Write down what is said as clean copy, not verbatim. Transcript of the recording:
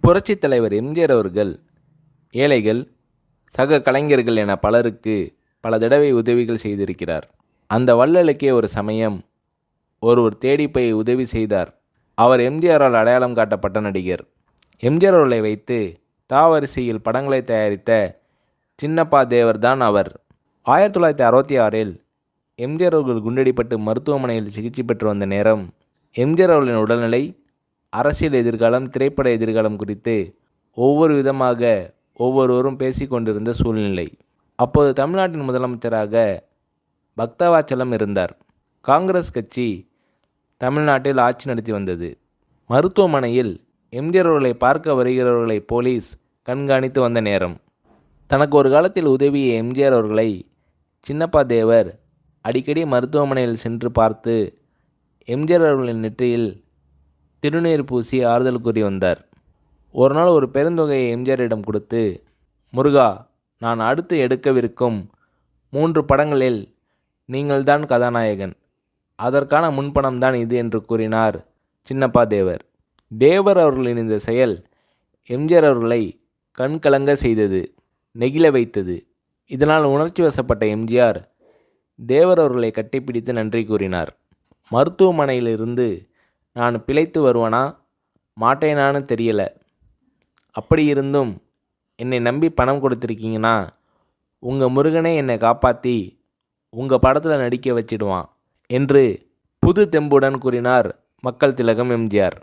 புரட்சித் தலைவர் எம்ஜிஆர் அவர்கள் ஏழைகள், சக கலைஞர்கள் என பலருக்கு பல தடவை உதவிகள் செய்திருக்கிறார். அந்த வள்ளலுக்கே ஒரு சமயம் ஒருவர் தேடி போய் உதவி செய்தார். அவர் எம்ஜிஆரால் அடையாளம் காட்டப்பட்ட நடிகர். எம்ஜிஆர் அவர்களை வைத்து தாவரிசையில் படங்களை தயாரித்த சின்னப்பா தேவர் தான் அவர். 1966இல் எம்ஜிஆர் அவர்கள் குண்டடிப்பட்டு மருத்துவமனையில் சிகிச்சை பெற்று வந்த நேரம் எம்ஜிஆர் அவர்களின் உடல்நிலை, அரசியல் எதிர்காலம், திரைப்பட எதிர்காலம் குறித்து ஒவ்வொரு விதமாக ஒவ்வொருவரும் பேசி கொண்டிருந்த சூழ்நிலை. அப்போது தமிழ்நாட்டின் முதலமைச்சராக பக்தவாச்சலம் இருந்தார். காங்கிரஸ் கட்சி தமிழ்நாட்டில் ஆட்சி நடத்தி வந்தது. மருத்துவமனையில் எம்ஜிஆர் அவர்களை பார்க்க வருகிறவர்களை போலீஸ் கண்காணித்து வந்த நேரம், தனக்கு ஒரு காலத்தில் உதவிய எம்ஜிஆர் அவர்களை சின்னப்பா தேவர் அடிக்கடி மருத்துவமனையில் சென்று பார்த்து எம்ஜிஆர் அவர்களின் நெற்றியில் திருநீர் பூசி ஆறுதல் கூறி வந்தார். ஒரு நாள் ஒரு பெருந்தொகையை எம்ஜிஆரிடம் கொடுத்து, முருகா, நான் அடுத்து எடுக்கவிருக்கும் 3 படங்களில் நீங்கள்தான் கதாநாயகன், அதற்கான முன்பணம்தான் இது என்று கூறினார் சின்னப்பா தேவர். தேவர் அவர்களின் இந்த செயல் எம்ஜிஆர் அவர்களை கண்கலங்க செய்தது, நெகிழ வைத்தது. இதனால் உணர்ச்சி வசப்பட்ட எம்ஜிஆர் தேவர் அவர்களை கட்டிப்பிடித்து நன்றி கூறினார். மருத்துவமனையிலிருந்து நான் பிழைத்து வருவனா மாட்டேனான்னு தெரியல, அப்படி இருந்தும் என்னை நம்பி பணம் கொடுத்துருக்கீங்கன்னா உங்கள் முருகனே என்னை காப்பாற்றி உங்கள் படத்தில் நடிக்க வச்சிடுவான் என்று புது தெம்புடன் கூறினார் மக்கள் திலகம் எம்ஜிஆர்.